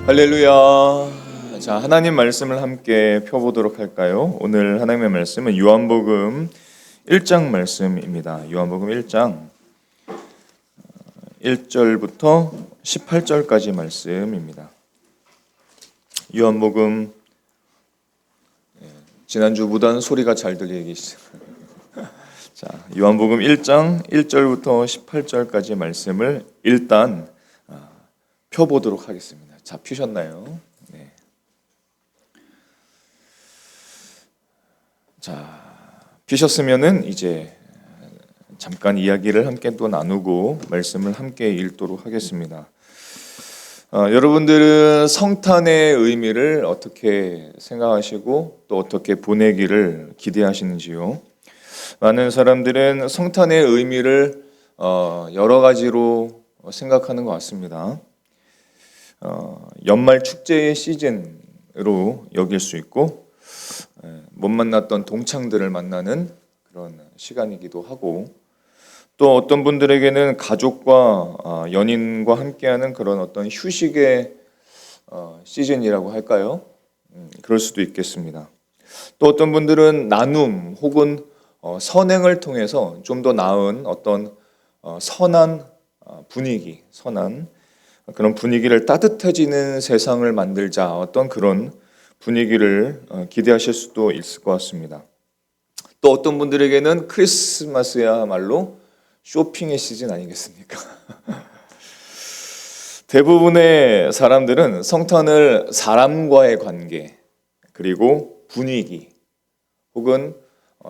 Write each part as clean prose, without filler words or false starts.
할렐루야. 자, 하나님 말씀을 함께 펴보도록 할까요? 오늘 하나님의 말씀은 요한복음 1장 말씀입니다. 요한복음 1장 1절부터 18절까지 말씀입니다. 요한복음 지난주보다는 소리가 잘 들리기 시작합니다. 자, 요한복음 1장 1절부터 18절까지 말씀을 일단 펴보도록 하겠습니다. 자, 펴셨나요? 네. 자, 펴셨으면은 이제 잠깐 이야기를 함께 또 나누고 말씀을 함께 읽도록 하겠습니다. 여러분들은 성탄의 의미를 어떻게 생각하시고 또 어떻게 보내기를 기대하시는지요? 많은 사람들은 성탄의 의미를 여러 가지로 생각하는 것 같습니다. 연말 축제의 시즌으로 여길 수 있고 못 만났던 동창들을 만나는 그런 시간이기도 하고 또 어떤 분들에게는 가족과 연인과 함께하는 그런 어떤 휴식의 시즌이라고 할까요? 그럴 수도 있겠습니다. 또 어떤 분들은 나눔 혹은 선행을 통해서 좀 더 나은 어떤 선한 분위기, 선한 그런 분위기를 따뜻해지는 세상을 만들자 어떤 그런 분위기를 기대하실 수도 있을 것 같습니다. 또 어떤 분들에게는 크리스마스야말로 쇼핑의 시즌 아니겠습니까? 대부분의 사람들은 성탄을 사람과의 관계 그리고 분위기 혹은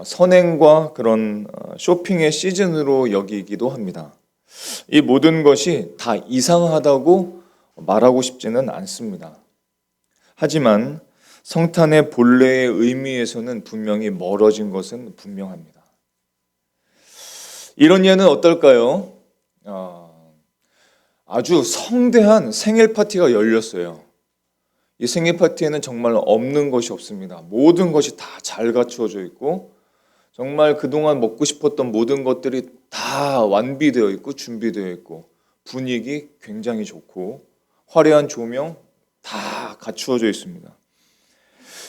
선행과 그런 쇼핑의 시즌으로 여기기도 합니다. 이 모든 것이 다 이상하다고 말하고 싶지는 않습니다. 하지만 성탄의 본래의 의미에서는 분명히 멀어진 것은 분명합니다. 이런 예는 어떨까요? 아주 성대한 생일 파티가 열렸어요. 이 생일 파티에는 정말 없는 것이 없습니다. 모든 것이 다 잘 갖추어져 있고 정말 그동안 먹고 싶었던 모든 것들이 다 완비되어 있고 준비되어 있고 분위기 굉장히 좋고 화려한 조명 다 갖추어져 있습니다.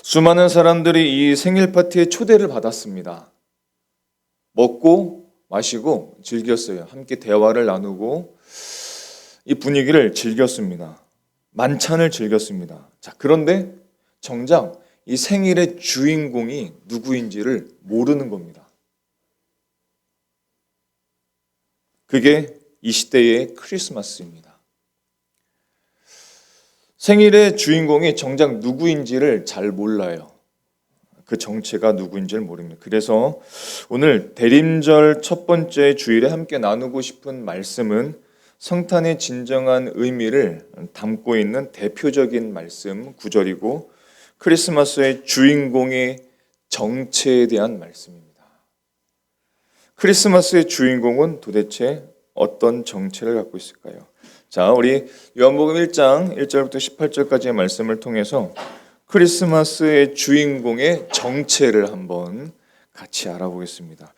수많은 사람들이 이 생일 파티에 초대를 받았습니다. 먹고 마시고 즐겼어요. 함께 대화를 나누고 이 분위기를 즐겼습니다. 만찬을 즐겼습니다. 자, 그런데 정작 이 생일의 주인공이 누구인지를 모르는 겁니다. 그게 이 시대의 크리스마스입니다. 생일의 주인공이 정작 누구인지를 잘 몰라요. 그 정체가 누구인지를 모릅니다. 그래서 오늘 대림절 첫 번째 주일에 함께 나누고 싶은 말씀은 성탄의 진정한 의미를 담고 있는 대표적인 말씀 구절이고 크리스마스의 주인공의 정체에 대한 말씀입니다. 크리스마스의 주인공은 도대체 어떤 정체를 갖고 있을까요? 자, 우리 요한복음 1장 1절부터 18절까지의 말씀을 통해서 크리스마스의 주인공의 정체를 한번 같이 알아보겠습니다.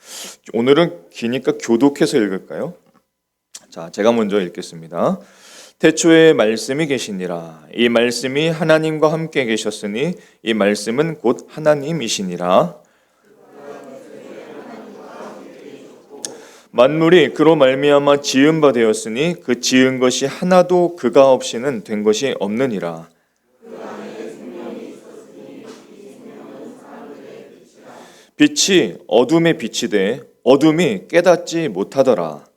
오늘은 기니까 교독해서 읽을까요? 자, 제가 먼저 읽겠습니다. 태초에 말씀이 계시니라. 이 말씀이 하나님과 함께 계셨으니 이 말씀은 곧 하나님이시니라. 만물이 그로 말미암아 지은 바 되었으니 그 지은 것이 하나도 그가 없이는 된 것이 없느니라. 빛이 어둠에 빛이 돼 어둠이 깨닫지 못하더라.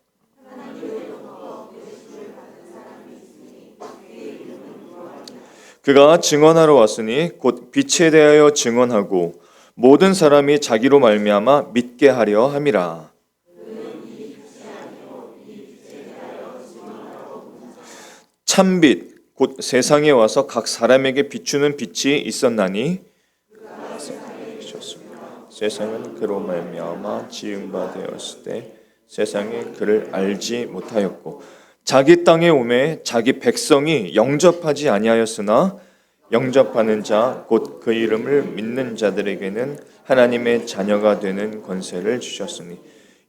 그가 증언하러 왔으니 곧 빛에 대하여 증언하고 모든 사람이 자기로 말미암아 믿게 하려 함이라. 참빛 곧 세상에 와서 각 사람에게 비추는 빛이 있었나니 세상은 그로 말미암아 지은 바 되었을 때 세상이 그를 알지 못하였고 자기 땅에 오매 자기 백성이 영접하지 아니하였으나 영접하는 자 곧 그 이름을 믿는 자들에게는 하나님의 자녀가 되는 권세를 주셨으니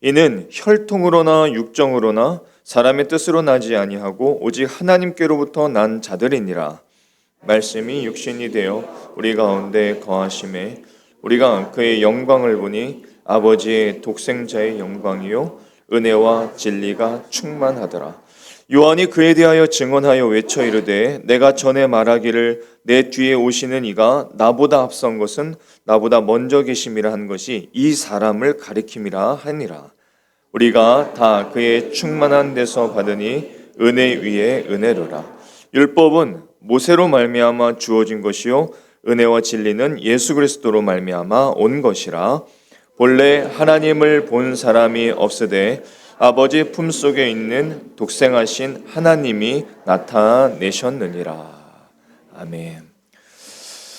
이는 혈통으로나 육정으로나 사람의 뜻으로 나지 아니하고 오직 하나님께로부터 난 자들이니라. 말씀이 육신이 되어 우리 가운데 거하심에 우리가 그의 영광을 보니 아버지의 독생자의 영광이요 은혜와 진리가 충만하더라. 요한이 그에 대하여 증언하여 외쳐 이르되 내가 전에 말하기를 내 뒤에 오시는 이가 나보다 앞선 것은 나보다 먼저 계심이라 한 것이 이 사람을 가리킴이라 하니라. 우리가 다 그의 충만한 데서 받으니 은혜 위에 은혜로라. 율법은 모세로 말미암아 주어진 것이요 은혜와 진리는 예수 그리스도로 말미암아 온 것이라. 본래 하나님을 본 사람이 없으되 아버지 품속에 있는 독생하신 하나님이 나타내셨느니라. 아멘.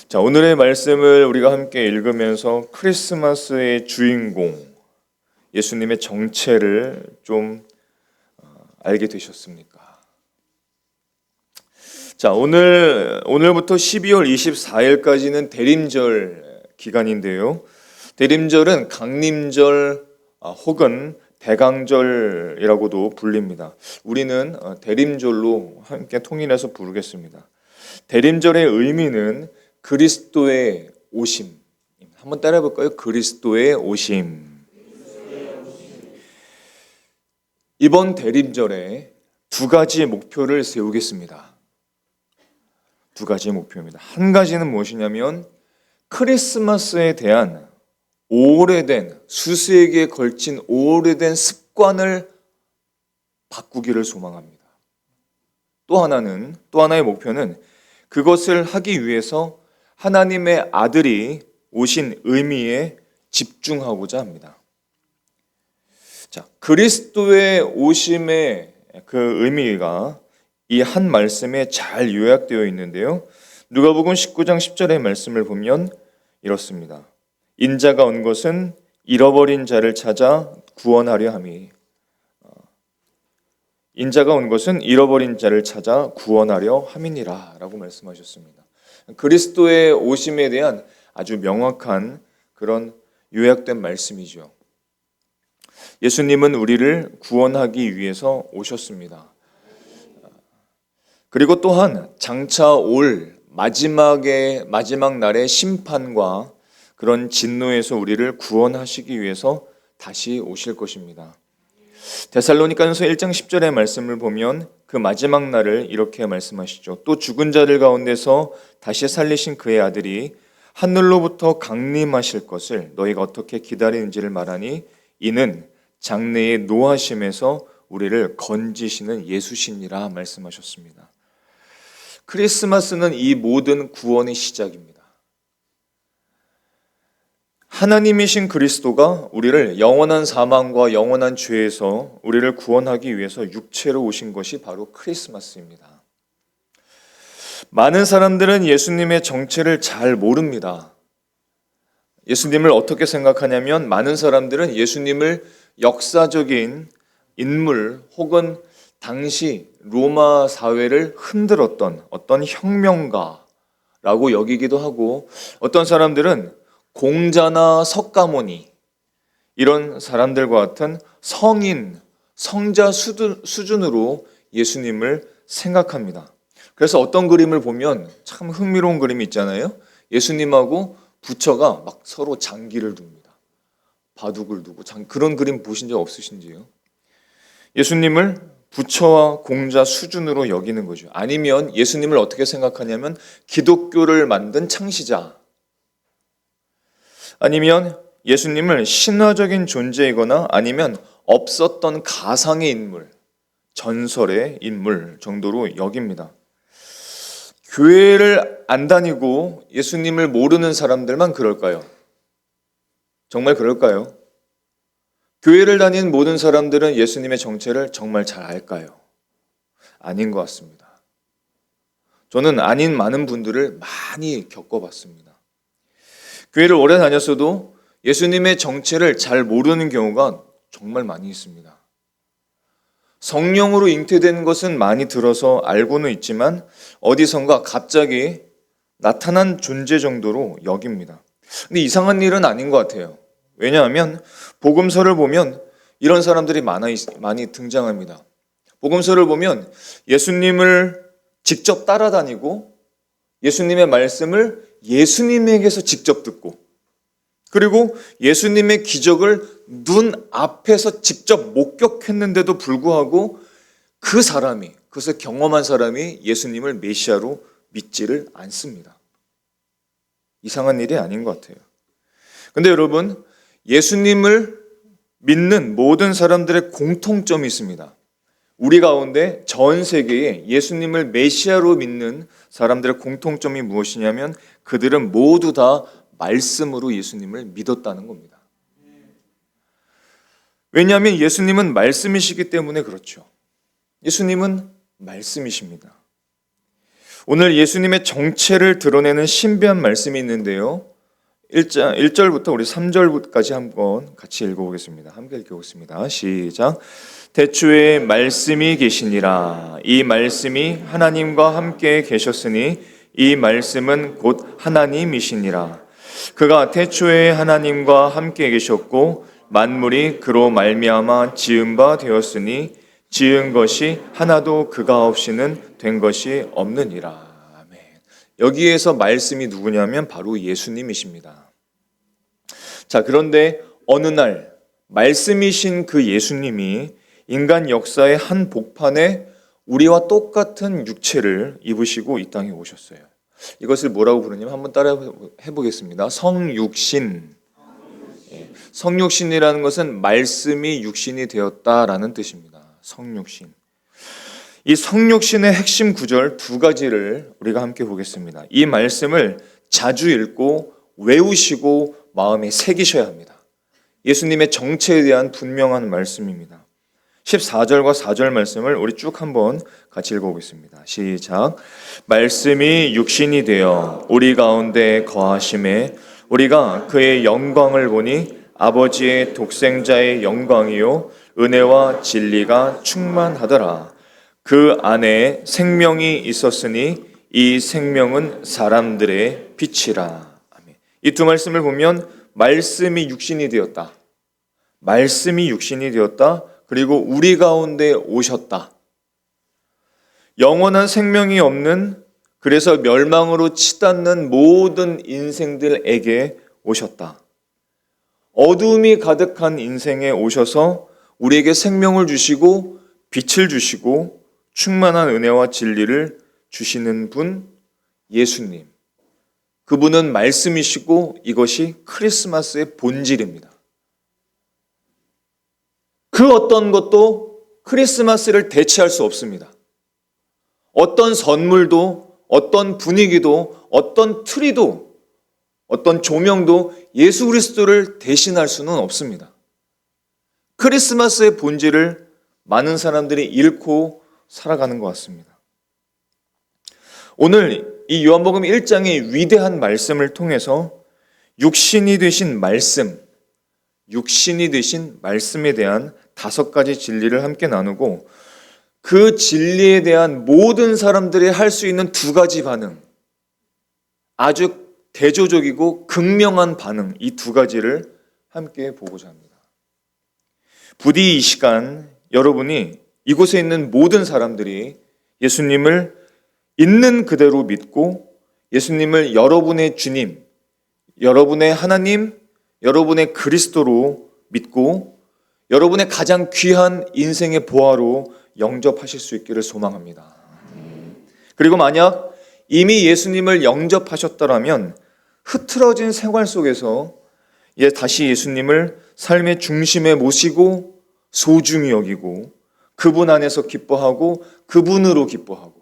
자, 오늘의 말씀을 우리가 함께 읽으면서 크리스마스의 주인공 예수님의 정체를 좀 알게 되셨습니까? 자, 오늘부터 12월 24일까지는 대림절 기간인데요. 대림절은 강림절 혹은 대강절이라고도 불립니다. 우리는 대림절로 함께 통일해서 부르겠습니다. 대림절의 의미는 그리스도의 오심. 한번 따라해 볼까요? 그리스도의 오심. 이번 대림절에 두 가지 목표를 세우겠습니다. 두 가지 목표입니다. 한 가지는 무엇이냐면 크리스마스에 대한 오래된 수세기에 걸친 오래된 습관을 바꾸기를 소망합니다. 또 하나의 목표는 그것을 하기 위해서 하나님의 아들이 오신 의미에 집중하고자 합니다. 자, 그리스도의 오심의 그 의미가 이 한 말씀에 잘 요약되어 있는데요. 누가복음 19장 10절의 말씀을 보면 이렇습니다. 인자가 온 것은 잃어버린 자를 찾아 구원하려 함이. 인자가 온 것은 잃어버린 자를 찾아 구원하려 함이니라 라고 말씀하셨습니다. 그리스도의 오심에 대한 아주 명확한 그런 요약된 말씀이죠. 예수님은 우리를 구원하기 위해서 오셨습니다. 그리고 또한 장차 올 마지막 날의 심판과 그런 진노에서 우리를 구원하시기 위해서 다시 오실 것입니다. 데살로니가전서 1장 10절의 말씀을 보면 그 마지막 날을 이렇게 말씀하시죠. 또 죽은 자들 가운데서 다시 살리신 그의 아들이 하늘로부터 강림하실 것을 너희가 어떻게 기다리는지를 말하니 이는 장래의 노하심에서 우리를 건지시는 예수시니라 말씀하셨습니다. 크리스마스는 이 모든 구원의 시작입니다. 하나님이신 그리스도가 우리를 영원한 사망과 영원한 죄에서 우리를 구원하기 위해서 육체로 오신 것이 바로 크리스마스입니다. 많은 사람들은 예수님의 정체를 잘 모릅니다. 예수님을 어떻게 생각하냐면 많은 사람들은 예수님을 역사적인 인물 혹은 당시 로마 사회를 흔들었던 어떤 혁명가라고 여기기도 하고 어떤 사람들은 공자나 석가모니 이런 사람들과 같은 성인, 성자 수준으로 예수님을 생각합니다. 그래서 어떤 그림을 보면 참 흥미로운 그림이 있잖아요. 예수님하고 부처가 막 서로 장기를 둡니다. 바둑을 두고 그런 그림 보신 적 없으신지요? 예수님을 부처와 공자 수준으로 여기는 거죠. 아니면 예수님을 어떻게 생각하냐면 기독교를 만든 창시자, 아니면 예수님을 신화적인 존재이거나 아니면 없었던 가상의 인물, 전설의 인물 정도로 여깁니다. 교회를 안 다니고 예수님을 모르는 사람들만 그럴까요? 정말 그럴까요? 교회를 다니는 모든 사람들은 예수님의 정체를 정말 잘 알까요? 아닌 것 같습니다. 저는 아닌 많은 분들을 많이 겪어봤습니다. 교회를 오래 다녔어도 예수님의 정체를 잘 모르는 경우가 정말 많이 있습니다. 성령으로 잉태된 것은 많이 들어서 알고는 있지만 어디선가 갑자기 나타난 존재 정도로 여깁니다. 근데 이상한 일은 아닌 것 같아요. 왜냐하면 복음서를 보면 이런 사람들이 많이 등장합니다. 복음서를 보면 예수님을 직접 따라다니고 예수님의 말씀을 예수님에게서 직접 듣고, 그리고 예수님의 기적을 눈 앞에서 직접 목격했는데도 불구하고 그 사람이, 그것을 경험한 사람이 예수님을 메시아로 믿지를 않습니다. 이상한 일이 아닌 것 같아요. 근데 여러분, 예수님을 믿는 모든 사람들의 공통점이 있습니다. 우리 가운데 전 세계에 예수님을 메시아로 믿는 사람들의 공통점이 무엇이냐면 그들은 모두 다 말씀으로 예수님을 믿었다는 겁니다. 왜냐하면 예수님은 말씀이시기 때문에 그렇죠. 예수님은 말씀이십니다. 오늘 예수님의 정체를 드러내는 신비한 말씀이 있는데요. 1절부터 우리 3절까지 한번 같이 읽어보겠습니다. 함께 읽어보겠습니다. 시작. 태초에 말씀이 계시니라. 이 말씀이 하나님과 함께 계셨으니 이 말씀은 곧 하나님이시니라. 그가 태초에 하나님과 함께 계셨고 만물이 그로 말미암아 지은 바 되었으니 지은 것이 하나도 그가 없이는 된 것이 없느니라. 아멘. 여기에서 말씀이 누구냐면 바로 예수님이십니다. 자, 그런데 어느 날 말씀이신 그 예수님이 인간 역사의 한 복판에 우리와 똑같은 육체를 입으시고 이 땅에 오셨어요. 이것을 뭐라고 부르냐면 한번 따라 해보겠습니다. 성육신. 성육신이라는 것은 말씀이 육신이 되었다라는 뜻입니다. 성육신. 이 성육신의 핵심 구절 두 가지를 우리가 함께 보겠습니다. 이 말씀을 자주 읽고 외우시고 마음에 새기셔야 합니다. 예수님의 정체에 대한 분명한 말씀입니다. 14절과 4절 말씀을 우리 쭉 한번 같이 읽어보겠습니다. 시작. 말씀이 육신이 되어 우리 가운데 거하심에 우리가 그의 영광을 보니 아버지의 독생자의 영광이요 은혜와 진리가 충만하더라. 그 안에 생명이 있었으니 이 생명은 사람들의 빛이라. 아멘. 이 두 말씀을 보면 말씀이 육신이 되었다. 말씀이 육신이 되었다. 그리고 우리 가운데 오셨다. 영원한 생명이 없는, 그래서 멸망으로 치닫는 모든 인생들에게 오셨다. 어두움이 가득한 인생에 오셔서 우리에게 생명을 주시고 빛을 주시고 충만한 은혜와 진리를 주시는 분, 예수님. 그분은 말씀이시고 이것이 크리스마스의 본질입니다. 그 어떤 것도 크리스마스를 대체할 수 없습니다. 어떤 선물도, 어떤 분위기도, 어떤 트리도, 어떤 조명도 예수 그리스도를 대신할 수는 없습니다. 크리스마스의 본질을 많은 사람들이 잃고 살아가는 것 같습니다. 오늘 이 요한복음 1장의 위대한 말씀을 통해서 육신이 되신 말씀, 육신이 되신 말씀에 대한 5가지 진리를 함께 나누고 그 진리에 대한 모든 사람들이 할 수 있는 2가지 반응, 아주 대조적이고 극명한 반응, 이 2가지를 함께 보고자 합니다. 부디 이 시간 여러분이 이곳에 있는 모든 사람들이 예수님을 있는 그대로 믿고 예수님을 여러분의 주님, 여러분의 하나님, 여러분의 그리스도로 믿고 여러분의 가장 귀한 인생의 보화로 영접하실 수 있기를 소망합니다. 그리고 만약 이미 예수님을 영접하셨더라면 흐트러진 생활 속에서 다시 예수님을 삶의 중심에 모시고 소중히 여기고 그분 안에서 기뻐하고 그분으로 기뻐하고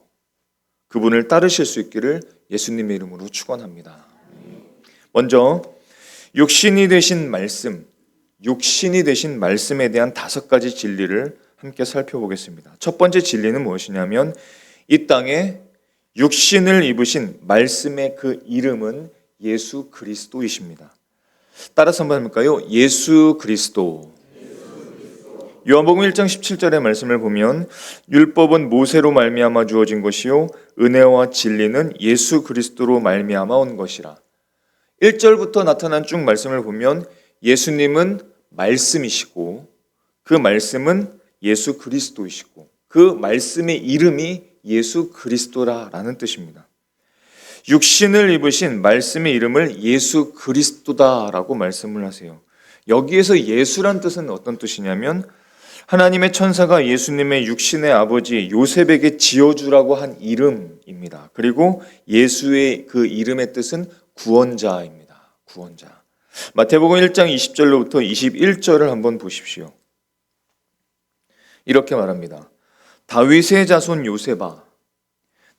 그분을 따르실 수 있기를 예수님의 이름으로 축원합니다. 먼저 육신이 되신 말씀, 육신이 되신 말씀에 대한 5가지 진리를 함께 살펴보겠습니다. 첫 번째 진리는 무엇이냐면 이 땅에 육신을 입으신 말씀의 그 이름은 예수 그리스도이십니다. 따라서 한번 해볼까요? 예수 그리스도. 요한복음 1장 17절의 말씀을 보면 율법은 모세로 말미암아 주어진 것이요 은혜와 진리는 예수 그리스도로 말미암아 온 것이라. 1절부터 나타난 쭉 말씀을 보면 예수님은 말씀이시고 그 말씀은 예수 그리스도이시고 그 말씀의 이름이 예수 그리스도라는 뜻입니다. 육신을 입으신 말씀의 이름을 예수 그리스도다라고 말씀을 하세요. 여기에서 예수란 뜻은 어떤 뜻이냐면 하나님의 천사가 예수님의 육신의 아버지 요셉에게 지어주라고 한 이름입니다. 그리고 예수의 그 이름의 뜻은 구원자입니다. 구원자. 마태복음 1장 20절로부터 21절을 한번 보십시오. 이렇게 말합니다. 다윗의 자손 요셉아,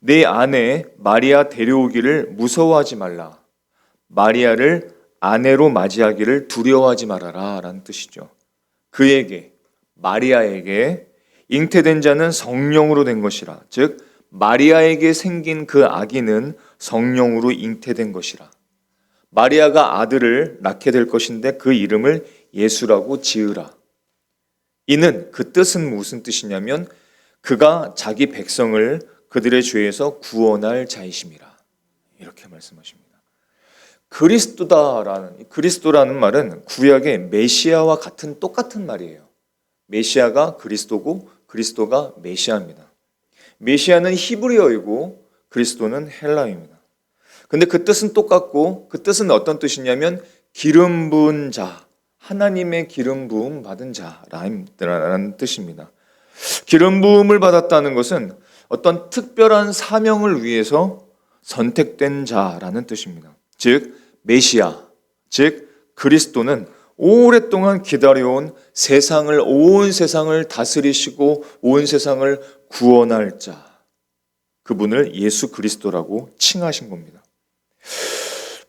내 아내 마리아 데려오기를 무서워하지 말라. 마리아를 아내로 맞이하기를 두려워하지 말아라 라는 뜻이죠. 그에게, 마리아에게 잉태된 자는 성령으로 된 것이라. 즉 마리아에게 생긴 그 아기는 성령으로 잉태된 것이라. 마리아가 아들을 낳게 될 것인데 그 이름을 예수라고 지으라. 이는 그 뜻은 무슨 뜻이냐면 그가 자기 백성을 그들의 죄에서 구원할 자이심이라. 이렇게 말씀하십니다. 그리스도라는 말은 구약의 메시아와 똑같은 말이에요. 메시아가 그리스도고 그리스도가 메시아입니다. 메시아는 히브리어이고 그리스도는 헬라어입니다. 근데 그 뜻은 똑같고 그 뜻은 어떤 뜻이냐면 기름 부은 자, 하나님의 기름 부음 받은 자라는 뜻입니다. 기름 부음을 받았다는 것은 어떤 특별한 사명을 위해서 선택된 자라는 뜻입니다. 즉 메시아, 즉 그리스도는 오랫동안 기다려온 온 세상을 다스리시고 온 세상을 구원할 자, 그분을 예수 그리스도라고 칭하신 겁니다.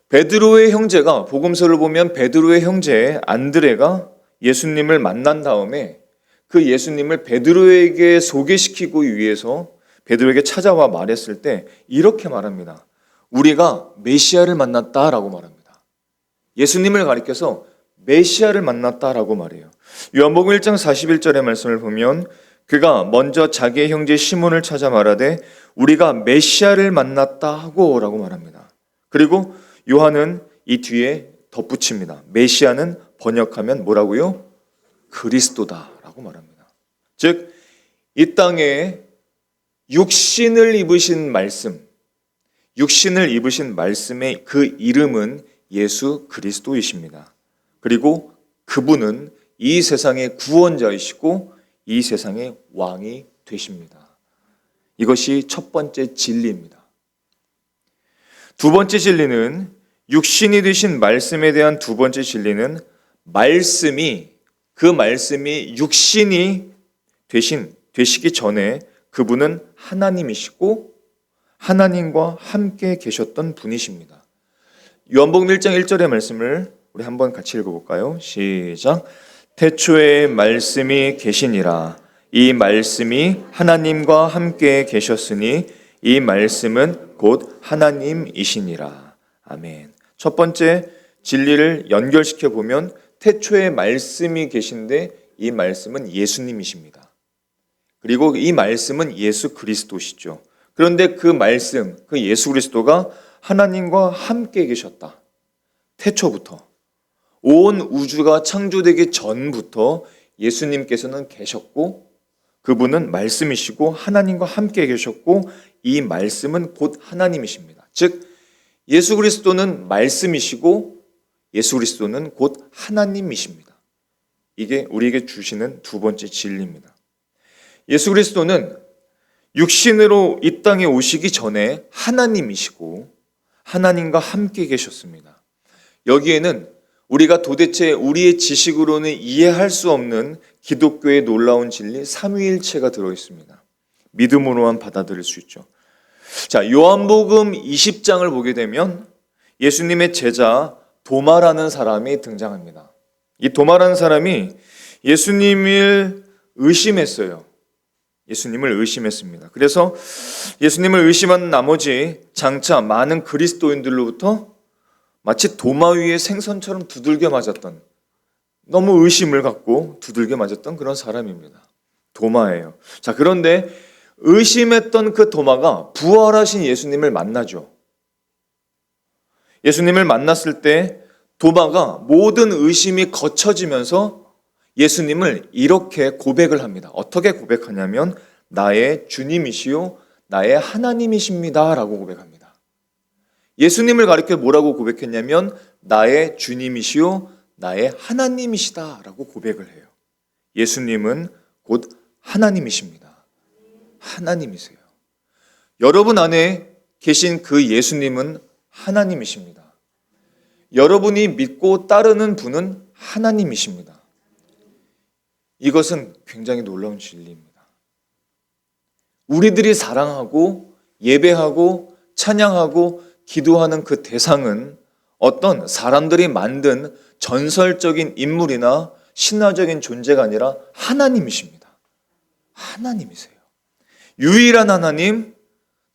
베드로의 형제가, 복음서를 보면 베드로의 형제 안드레가 예수님을 만난 다음에 그 예수님을 베드로에게 소개시키기 위해서 베드로에게 찾아와 말했을 때 이렇게 말합니다. 우리가 메시아를 만났다라고 말합니다. 예수님을 가리켜서 메시아를 만났다라고 말해요. 요한복음 1장 41절의 말씀을 보면 그가 먼저 자기의 형제 시몬을 찾아 말하되 우리가 메시아를 만났다 하고 라고 말합니다. 그리고 요한은 이 뒤에 덧붙입니다. 메시아는 번역하면 뭐라고요? 그리스도다라고 말합니다. 즉 이 땅에 육신을 입으신 말씀의 그 이름은 예수 그리스도이십니다. 그리고 그분은 이 세상의 구원자이시고 이 세상의 왕이 되십니다. 이것이 첫 번째 진리입니다. 두 번째 진리는 육신이 되신 말씀에 대한 두 번째 진리는 그 말씀이 육신이 되시기 전에 그분은 하나님이시고 하나님과 함께 계셨던 분이십니다. 요한복음 1장 1절의 말씀을 우리 한번 같이 읽어볼까요? 시작. 태초에 말씀이 계시니라. 이 말씀이 하나님과 함께 계셨으니 이 말씀은 곧 하나님이시니라. 아멘. 첫 번째 진리를 연결시켜 보면 태초에 말씀이 계신데 이 말씀은 예수님이십니다. 그리고 이 말씀은 예수 그리스도시죠. 그런데 그 말씀, 그 예수 그리스도가 하나님과 함께 계셨다. 태초부터. 온 우주가 창조되기 전부터 예수님께서는 계셨고 그분은 말씀이시고 하나님과 함께 계셨고 이 말씀은 곧 하나님이십니다. 즉 예수 그리스도는 말씀이시고 예수 그리스도는 곧 하나님이십니다. 이게 우리에게 주시는 두 번째 진리입니다. 예수 그리스도는 육신으로 이 땅에 오시기 전에 하나님이시고 하나님과 함께 계셨습니다. 여기에는 우리가 도대체 우리의 지식으로는 이해할 수 없는 기독교의 놀라운 진리 삼위일체가 들어있습니다. 믿음으로만 받아들일 수 있죠. 자, 요한복음 20장을 보게 되면 예수님의 제자 도마라는 사람이 등장합니다. 이 도마라는 사람이 예수님을 의심했어요. 예수님을 의심했습니다. 그래서 예수님을 의심한 나머지 장차 많은 그리스도인들로부터 마치 도마 위에 생선처럼 두들겨 맞았던, 너무 의심을 갖고 두들겨 맞았던 그런 사람입니다. 도마예요. 자, 그런데 의심했던 그 도마가 부활하신 예수님을 만나죠. 예수님을 만났을 때 도마가 모든 의심이 거쳐지면서 예수님을 이렇게 고백을 합니다. 어떻게 고백하냐면 나의 주님이시요 나의 하나님이십니다 라고 고백합니다. 예수님을 가리켜 뭐라고 고백했냐면 나의 주님이시요 나의 하나님이시다 라고 고백을 해요. 예수님은 곧 하나님이십니다. 하나님이세요. 여러분 안에 계신 그 예수님은 하나님이십니다. 여러분이 믿고 따르는 분은 하나님이십니다. 이것은 굉장히 놀라운 진리입니다. 우리들이 사랑하고 예배하고 찬양하고 기도하는 그 대상은 어떤 사람들이 만든 전설적인 인물이나 신화적인 존재가 아니라 하나님이십니다. 하나님이세요. 유일한 하나님,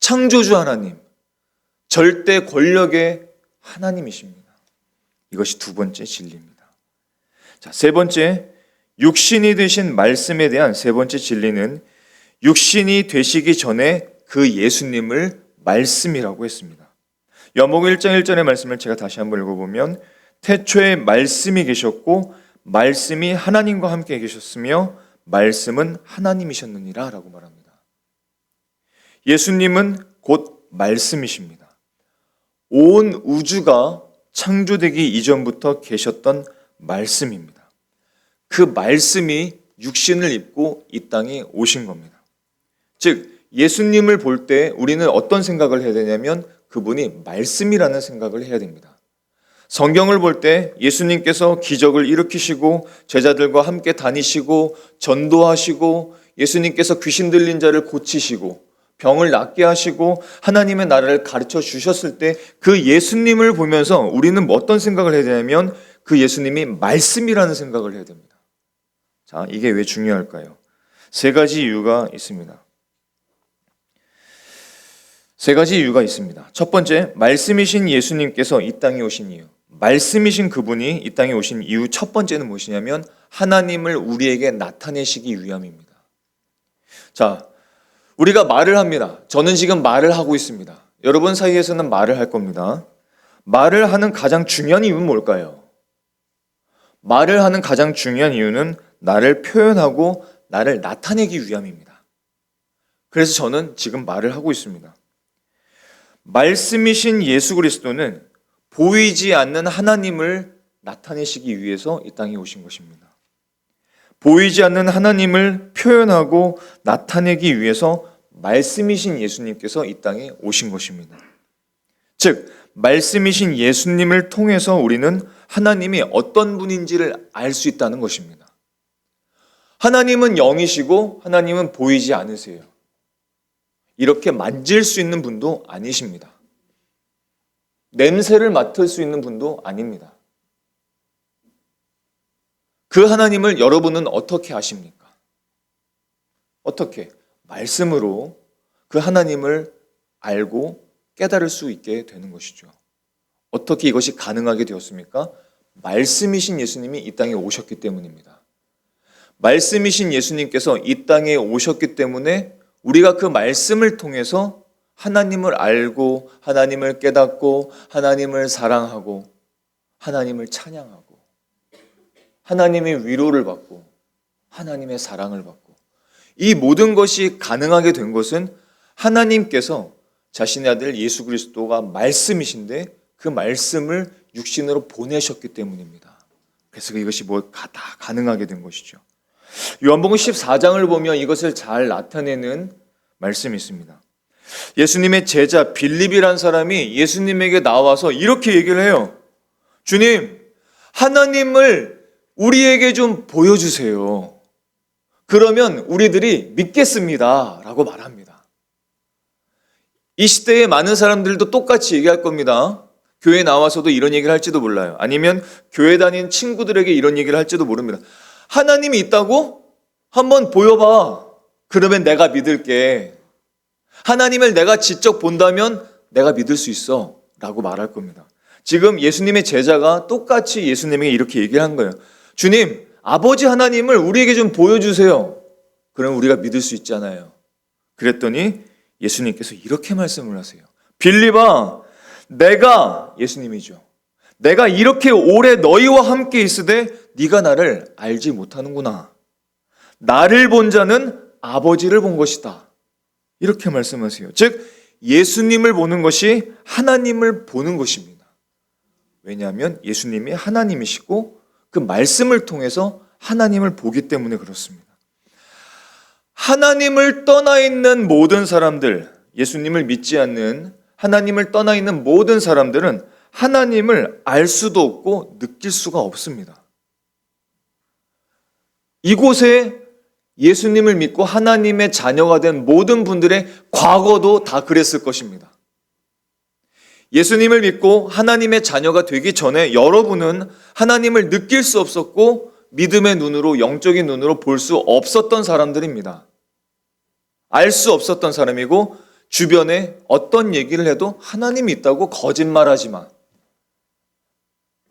창조주 하나님, 절대 권력의 하나님이십니다. 이것이 두 번째 진리입니다. 자, 세 번째, 육신이 되신 말씀에 대한 세 번째 진리는 육신이 되시기 전에 그 예수님을 말씀이라고 했습니다. 요한복음 1장 1절의 말씀을 제가 다시 한번 읽어보면 태초에 말씀이 계셨고 말씀이 하나님과 함께 계셨으며 말씀은 하나님이셨느니라 라고 말합니다. 예수님은 곧 말씀이십니다. 온 우주가 창조되기 이전부터 계셨던 말씀입니다. 그 말씀이 육신을 입고 이 땅에 오신 겁니다. 즉 예수님을 볼 때 우리는 어떤 생각을 해야 되냐면 그분이 말씀이라는 생각을 해야 됩니다. 성경을 볼 때 예수님께서 기적을 일으키시고 제자들과 함께 다니시고 전도하시고 예수님께서 귀신 들린 자를 고치시고 병을 낫게 하시고 하나님의 나라를 가르쳐 주셨을 때 그 예수님을 보면서 우리는 어떤 생각을 해야 되냐면 그 예수님이 말씀이라는 생각을 해야 됩니다. 자, 이게 왜 중요할까요? 세 가지 이유가 있습니다. 세 가지 이유가 있습니다. 첫 번째, 말씀이신 예수님께서 이 땅에 오신 이유. 말씀이신 그분이 이 땅에 오신 이유 첫 번째는 무엇이냐면 하나님을 우리에게 나타내시기 위함입니다. 자, 우리가 말을 합니다. 저는 지금 말을 하고 있습니다. 여러분 사이에서는 말을 할 겁니다. 말을 하는 가장 중요한 이유는 뭘까요? 말을 하는 가장 중요한 이유는 나를 표현하고 나를 나타내기 위함입니다. 그래서 저는 지금 말을 하고 있습니다. 말씀이신 예수 그리스도는 보이지 않는 하나님을 나타내시기 위해서 이 땅에 오신 것입니다. 보이지 않는 하나님을 표현하고 나타내기 위해서 말씀이신 예수님께서 이 땅에 오신 것입니다. 즉, 말씀이신 예수님을 통해서 우리는 하나님이 어떤 분인지를 알 수 있다는 것입니다. 하나님은 영이시고 하나님은 보이지 않으세요. 이렇게 만질 수 있는 분도 아니십니다. 냄새를 맡을 수 있는 분도 아닙니다. 그 하나님을 여러분은 어떻게 아십니까? 어떻게? 말씀으로 그 하나님을 알고 깨달을 수 있게 되는 것이죠. 어떻게 이것이 가능하게 되었습니까? 말씀이신 예수님이 이 땅에 오셨기 때문입니다. 말씀이신 예수님께서 이 땅에 오셨기 때문에 우리가 그 말씀을 통해서 하나님을 알고 하나님을 깨닫고 하나님을 사랑하고 하나님을 찬양하고 하나님의 위로를 받고 하나님의 사랑을 받고 이 모든 것이 가능하게 된 것은 하나님께서 자신의 아들 예수 그리스도가 말씀이신데 그 말씀을 육신으로 보내셨기 때문입니다. 그래서 이것이 다 가능하게 된 것이죠. 요한복음 14장을 보면 이것을 잘 나타내는 말씀이 있습니다. 예수님의 제자 빌립이라는 사람이 예수님에게 나와서 이렇게 얘기를 해요. 주님, 하나님을 우리에게 좀 보여주세요. 그러면 우리들이 믿겠습니다. 라고 말합니다. 이 시대에 많은 사람들도 똑같이 얘기할 겁니다. 교회에 나와서도 이런 얘기를 할지도 몰라요. 아니면 교회 다니는 친구들에게 이런 얘기를 할지도 모릅니다. 하나님이 있다고? 한번 보여봐. 그러면 내가 믿을게. 하나님을 내가 직접 본다면 내가 믿을 수 있어. 라고 말할 겁니다. 지금 예수님의 제자가 똑같이 예수님에게 이렇게 얘기를 한 거예요. 주님, 아버지 하나님을 우리에게 좀 보여주세요. 그럼 우리가 믿을 수 있잖아요. 그랬더니 예수님께서 이렇게 말씀을 하세요. 빌립아, 내가, 예수님이죠. 내가 이렇게 오래 너희와 함께 있으되 네가 나를 알지 못하는구나. 나를 본 자는 아버지를 본 것이다. 이렇게 말씀하세요. 즉 예수님을 보는 것이 하나님을 보는 것입니다. 왜냐하면 예수님이 하나님이시고 그 말씀을 통해서 하나님을 보기 때문에 그렇습니다. 하나님을 떠나 있는 모든 사람들, 예수님을 믿지 않는 하나님을 떠나 있는 모든 사람들은 하나님을 알 수도 없고 느낄 수가 없습니다. 이곳에 예수님을 믿고 하나님의 자녀가 된 모든 분들의 과거도 다 그랬을 것입니다. 예수님을 믿고 하나님의 자녀가 되기 전에 여러분은 하나님을 느낄 수 없었고 믿음의 눈으로, 영적인 눈으로 볼 수 없었던 사람들입니다. 알 수 없었던 사람이고 주변에 어떤 얘기를 해도 하나님이 있다고 거짓말하지 마.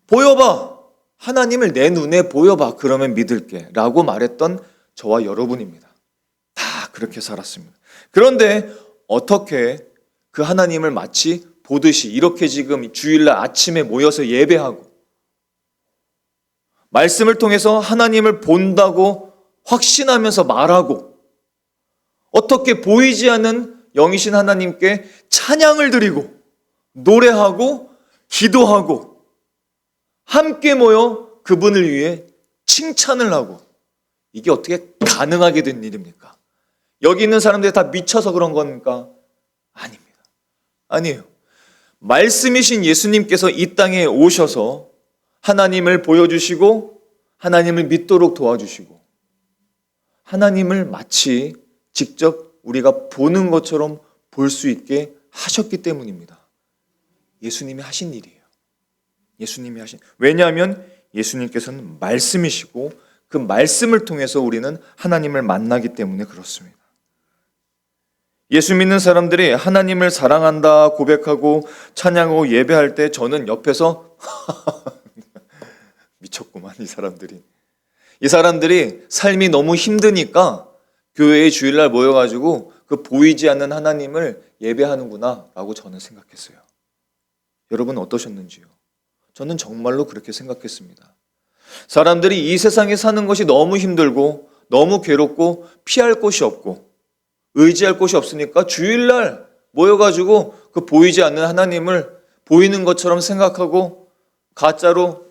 보여봐. 하나님을 내 눈에 보여봐. 그러면 믿을게. 라고 말했던 저와 여러분입니다. 다 그렇게 살았습니다. 그런데 어떻게 그 하나님을 마치 보듯이 이렇게 지금 주일날 아침에 모여서 예배하고 말씀을 통해서 하나님을 본다고 확신하면서 말하고 어떻게 보이지 않는 영이신 하나님께 찬양을 드리고 노래하고 기도하고 함께 모여 그분을 위해 칭찬을 하고 이게 어떻게 가능하게 된 일입니까? 여기 있는 사람들이 다 미쳐서 그런 겁니까? 아닙니다. 아니에요. 말씀이신 예수님께서 이 땅에 오셔서 하나님을 보여주시고 하나님을 믿도록 도와주시고 하나님을 마치 직접 우리가 보는 것처럼 볼 수 있게 하셨기 때문입니다. 예수님이 하신 일이에요. 예수님이 하신. 왜냐하면 예수님께서는 말씀이시고 그 말씀을 통해서 우리는 하나님을 만나기 때문에 그렇습니다. 예수 믿는 사람들이 하나님을 사랑한다 고백하고 찬양하고 예배할 때 저는 옆에서 미쳤구만 이 사람들이. 이 사람들이 삶이 너무 힘드니까 교회에 주일날 모여가지고 그 보이지 않는 하나님을 예배하는구나 라고 저는 생각했어요. 여러분 어떠셨는지요? 저는 정말로 그렇게 생각했습니다. 사람들이 이 세상에 사는 것이 너무 힘들고 너무 괴롭고 피할 곳이 없고 의지할 곳이 없으니까 주일날 모여가지고 그 보이지 않는 하나님을 보이는 것처럼 생각하고 가짜로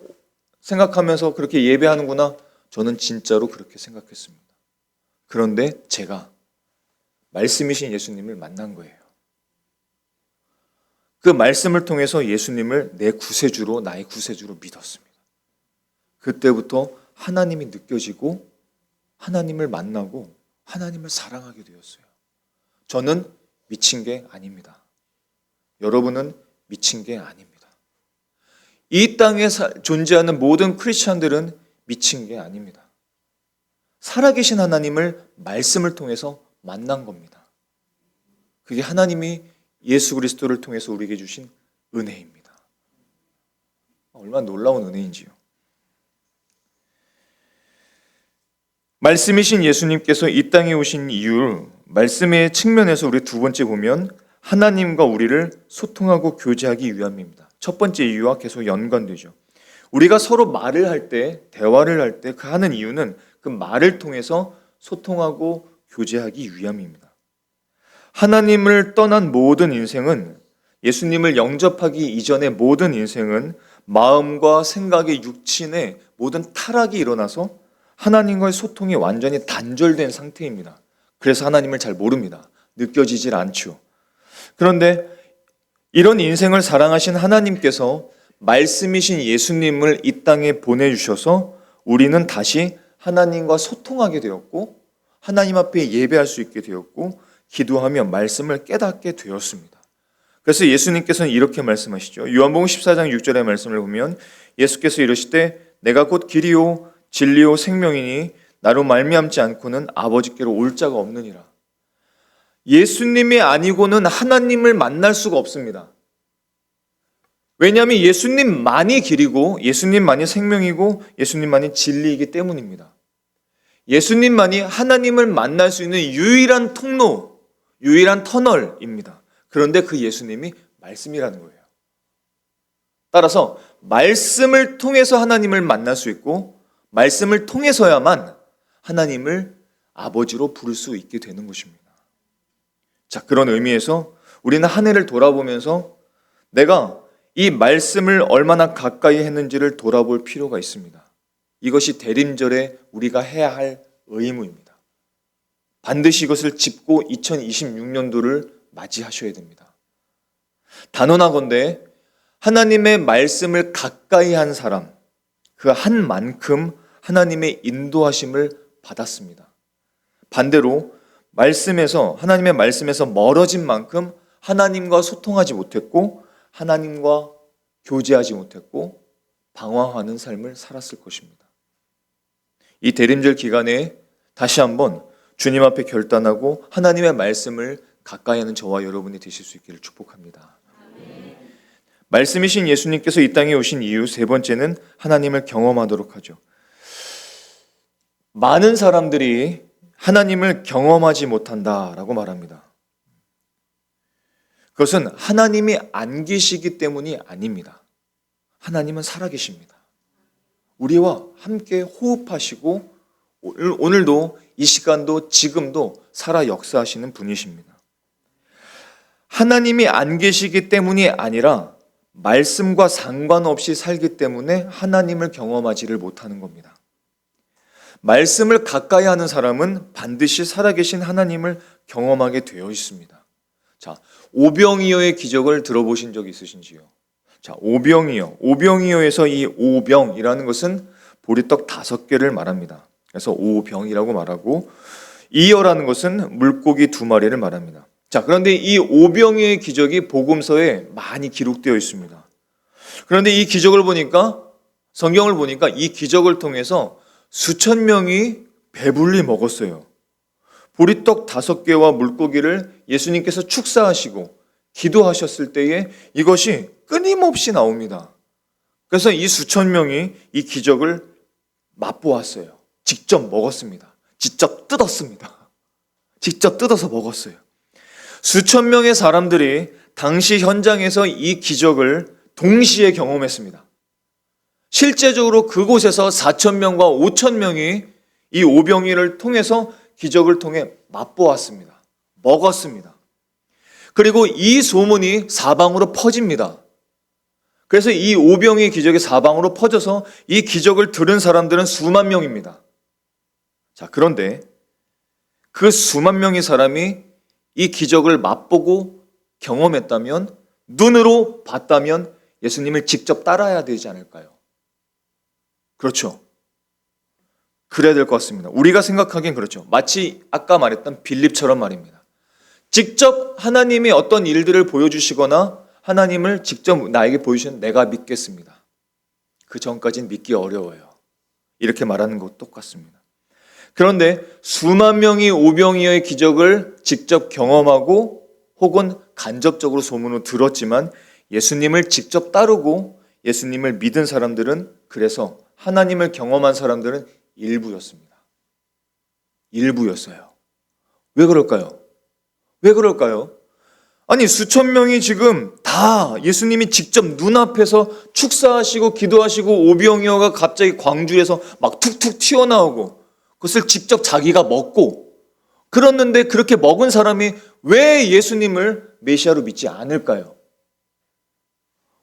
생각하면서 그렇게 예배하는구나. 저는 진짜로 그렇게 생각했습니다. 그런데 제가 말씀이신 예수님을 만난 거예요. 그 말씀을 통해서 예수님을 내 구세주로, 나의 구세주로 믿었습니다. 그때부터 하나님이 느껴지고 하나님을 만나고 하나님을 사랑하게 되었어요. 저는 미친 게 아닙니다. 여러분은 미친 게 아닙니다. 이 땅에 존재하는 모든 크리스찬들은 미친 게 아닙니다. 살아계신 하나님을 말씀을 통해서 만난 겁니다. 그게 하나님이 예수 그리스도를 통해서 우리에게 주신 은혜입니다. 얼마나 놀라운 은혜인지요. 말씀이신 예수님께서 이 땅에 오신 이유, 말씀의 측면에서 우리 두 번째 보면 하나님과 우리를 소통하고 교제하기 위함입니다. 첫 번째 이유와 계속 연관되죠. 우리가 서로 말을 할 때, 대화를 할 때 그 하는 이유는 그 말을 통해서 소통하고 교제하기 위함입니다. 하나님을 떠난 모든 인생은, 예수님을 영접하기 이전의 모든 인생은 마음과 생각의 육신의 모든 타락이 일어나서 하나님과의 소통이 완전히 단절된 상태입니다. 그래서 하나님을 잘 모릅니다. 느껴지질 않죠. 그런데 이런 인생을 사랑하신 하나님께서 말씀이신 예수님을 이 땅에 보내주셔서 우리는 다시 하나님과 소통하게 되었고 하나님 앞에 예배할 수 있게 되었고 기도하며 말씀을 깨닫게 되었습니다. 그래서 예수님께서는 이렇게 말씀하시죠. 요한복음 14장 6절의 말씀을 보면 예수께서 이르시되 내가 곧 길이요 진리요 생명이니 나로 말미암지 않고는 아버지께로 올 자가 없느니라. 예수님이 아니고는 하나님을 만날 수가 없습니다. 왜냐하면 예수님만이 길이고 예수님만이 생명이고 예수님만이 진리이기 때문입니다. 예수님만이 하나님을 만날 수 있는 유일한 통로, 유일한 터널입니다. 그런데 그 예수님이 말씀이라는 거예요. 따라서 말씀을 통해서 하나님을 만날 수 있고 말씀을 통해서야만 하나님을 아버지로 부를 수 있게 되는 것입니다. 자, 그런 의미에서 우리는 한 해를 돌아보면서 내가 이 말씀을 얼마나 가까이 했는지를 돌아볼 필요가 있습니다. 이것이 대림절에 우리가 해야 할 의무입니다. 반드시 이것을 짚고 2026년도를 맞이하셔야 됩니다. 단언하건대 하나님의 말씀을 가까이 한 사람, 그 한 만큼 하나님의 인도하심을 받았습니다. 반대로 하나님의 말씀에서 멀어진 만큼 하나님과 소통하지 못했고 하나님과 교제하지 못했고 방황하는 삶을 살았을 것입니다. 이 대림절 기간에 다시 한번 주님 앞에 결단하고 하나님의 말씀을 가까이 하는 저와 여러분이 되실 수 있기를 축복합니다. 말씀이신 예수님께서 이 땅에 오신 이유 세 번째는 하나님을 경험하도록 하죠. 많은 사람들이 하나님을 경험하지 못한다라고 말합니다. 그것은 하나님이 안 계시기 때문이 아닙니다. 하나님은 살아계십니다. 우리와 함께 호흡하시고 오늘도 이 시간도 지금도 살아 역사하시는 분이십니다. 하나님이 안 계시기 때문이 아니라 말씀과 상관없이 살기 때문에 하나님을 경험하지를 못하는 겁니다. 말씀을 가까이 하는 사람은 반드시 살아계신 하나님을 경험하게 되어 있습니다. 자, 오병이어의 기적을 들어보신 적 있으신지요? 자, 오병이어에서 이 오병이라는 것은 보리떡 5개를 말합니다. 그래서 오병이라고 말하고 이어라는 것은 물고기 2마리를 말합니다. 자, 그런데 이 오병이어의 기적이 복음서에 많이 기록되어 있습니다. 그런데 이 기적을 보니까 성경을 보니까 이 기적을 통해서 수천 명이 배불리 먹었어요. 보리떡 5개와 물고기를 예수님께서 축사하시고 기도하셨을 때에 이것이 끊임없이 나옵니다. 그래서 이 수천 명이 이 기적을 맛보았어요. 직접 먹었습니다. 직접 뜯었습니다. 직접 뜯어서 먹었어요. 수천 명의 사람들이 당시 현장에서 이 기적을 동시에 경험했습니다. 실제적으로 그곳에서 4천 명과 5천 명이 이 오병이를 통해서 기적을 통해 맛보았습니다. 먹었습니다. 그리고 이 소문이 사방으로 퍼집니다. 그래서 이 오병이의 기적이 사방으로 퍼져서 이 기적을 들은 사람들은 수만 명입니다. 자, 그런데 그 수만 명의 사람이 이 기적을 맛보고 경험했다면, 눈으로 봤다면 예수님을 직접 따라야 되지 않을까요? 그렇죠. 그래야 될 것 같습니다. 우리가 생각하기엔 그렇죠. 마치 아까 말했던 빌립처럼 말입니다. 직접 하나님이 어떤 일들을 보여주시거나 하나님을 직접 나에게 보여주시면 내가 믿겠습니다. 그 전까지는 믿기 어려워요. 이렇게 말하는 것 똑같습니다. 그런데 수만 명이 오병이어의 기적을 직접 경험하고 혹은 간접적으로 소문으로 들었지만 예수님을 직접 따르고 예수님을 믿은 사람들은, 그래서 하나님을 경험한 사람들은 일부였습니다. 일부였어요. 왜 그럴까요? 왜 그럴까요? 아니, 수천 명이 지금 다 예수님이 직접 눈앞에서 축사하시고 기도하시고 오병이어가 갑자기 광주에서 막 툭툭 튀어나오고 그것을 직접 자기가 먹고 그랬는데, 그렇게 먹은 사람이 왜 예수님을 메시아로 믿지 않을까요?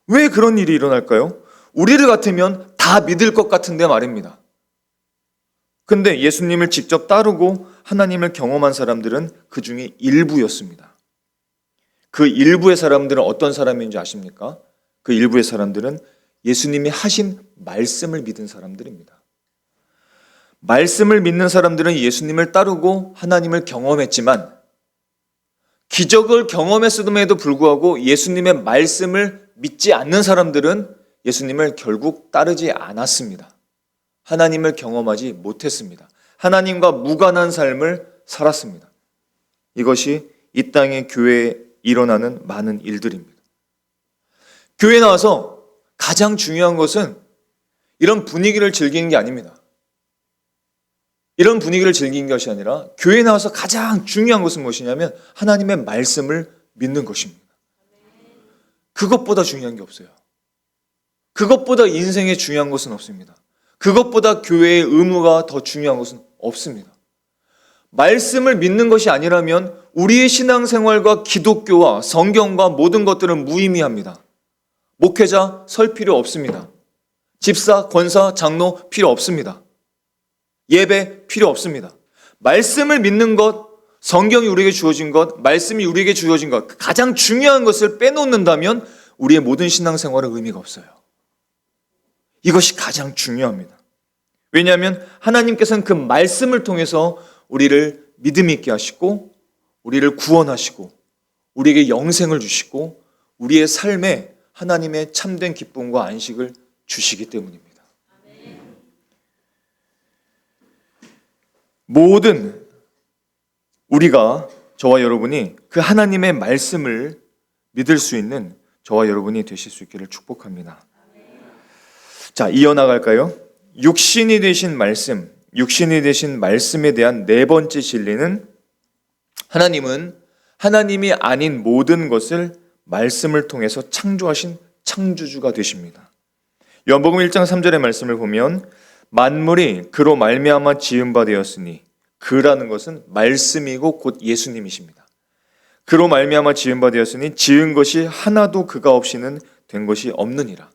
왜 그런 일이 일어날까요? 우리를 같으면 다 믿을 것 같은데 말입니다. 근데 예수님을 직접 따르고 하나님을 경험한 사람들은 그 중에 일부였습니다. 그 일부의 사람들은 어떤 사람인지 아십니까? 그 일부의 사람들은 예수님이 하신 말씀을 믿은 사람들입니다. 말씀을 믿는 사람들은 예수님을 따르고 하나님을 경험했지만, 기적을 경험했음에도 불구하고 예수님의 말씀을 믿지 않는 사람들은 예수님을 결국 따르지 않았습니다. 하나님을 경험하지 못했습니다. 하나님과 무관한 삶을 살았습니다. 이것이 이 땅의 교회에 일어나는 많은 일들입니다. 교회에 나와서 가장 중요한 것은 이런 분위기를 즐기는 게 아닙니다. 이런 분위기를 즐기는 것이 아니라 교회에 나와서 가장 중요한 것은 무엇이냐면 하나님의 말씀을 믿는 것입니다. 그것보다 중요한 게 없어요. 그것보다 인생에 중요한 것은 없습니다. 그것보다 교회의 의무가 더 중요한 것은 없습니다. 말씀을 믿는 것이 아니라면 우리의 신앙생활과 기독교와 성경과 모든 것들은 무의미합니다. 목회자 설 필요 없습니다. 집사, 권사, 장로 필요 없습니다. 예배 필요 없습니다. 말씀을 믿는 것, 성경이 우리에게 주어진 것, 말씀이 우리에게 주어진 것, 가장 중요한 것을 빼놓는다면 우리의 모든 신앙생활은 의미가 없어요. 이것이 가장 중요합니다. 왜냐하면 하나님께서는 그 말씀을 통해서 우리를 믿음 있게 하시고, 우리를 구원하시고, 우리에게 영생을 주시고, 우리의 삶에 하나님의 참된 기쁨과 안식을 주시기 때문입니다. 모든 우리가, 저와 여러분이 그 하나님의 말씀을 믿을 수 있는 저와 여러분이 되실 수 있기를 축복합니다. 자, 이어나갈까요? 육신이 되신 말씀, 육신이 되신 말씀에 대한 네 번째 진리는 하나님은 하나님이 아닌 모든 것을 말씀을 통해서 창조하신 창조주가 되십니다. 요한복음 1장 3절의 말씀을 보면 만물이 그로 말미암아 지은 바 되었으니, 그라는 것은 말씀이고 곧 예수님이십니다. 그로 말미암아 지은 바 되었으니 지은 것이 하나도 그가 없이는 된 것이 없느니라.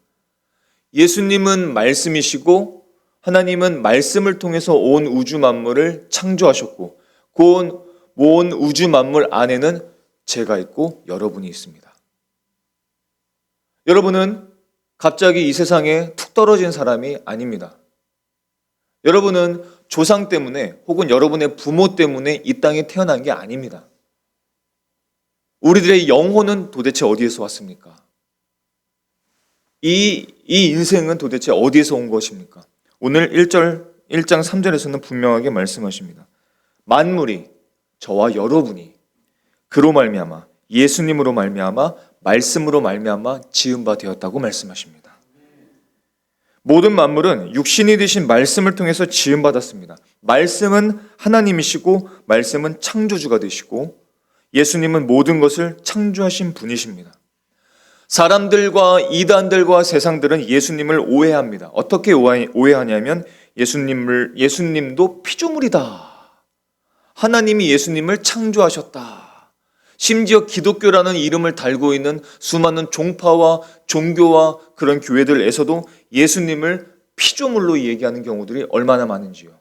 예수님은 말씀이시고 하나님은 말씀을 통해서 온 우주 만물을 창조하셨고, 그 온 우주 만물 안에는 제가 있고 여러분이 있습니다. 여러분은 갑자기 이 세상에 툭 떨어진 사람이 아닙니다. 여러분은 조상 때문에 혹은 여러분의 부모 때문에 이 땅에 태어난 게 아닙니다. 우리들의 영혼은 도대체 어디에서 왔습니까? 이 인생은 도대체 어디에서 온 것입니까? 오늘 1장 3절에서는 분명하게 말씀하십니다. 만물이, 저와 여러분이 그로 말미암아, 예수님으로 말미암아, 말씀으로 말미암아 지은 바 되었다고 말씀하십니다. 모든 만물은 육신이 되신 말씀을 통해서 지은 받았습니다. 말씀은 하나님이시고 말씀은 창조주가 되시고 예수님은 모든 것을 창조하신 분이십니다. 사람들과 이단들과 세상들은 예수님을 오해합니다. 어떻게 오해하냐면 예수님도 피조물이다. 하나님이 예수님을 창조하셨다. 심지어 기독교라는 이름을 달고 있는 수많은 종파와 종교와 그런 교회들에서도 예수님을 피조물로 얘기하는 경우들이 얼마나 많은지요.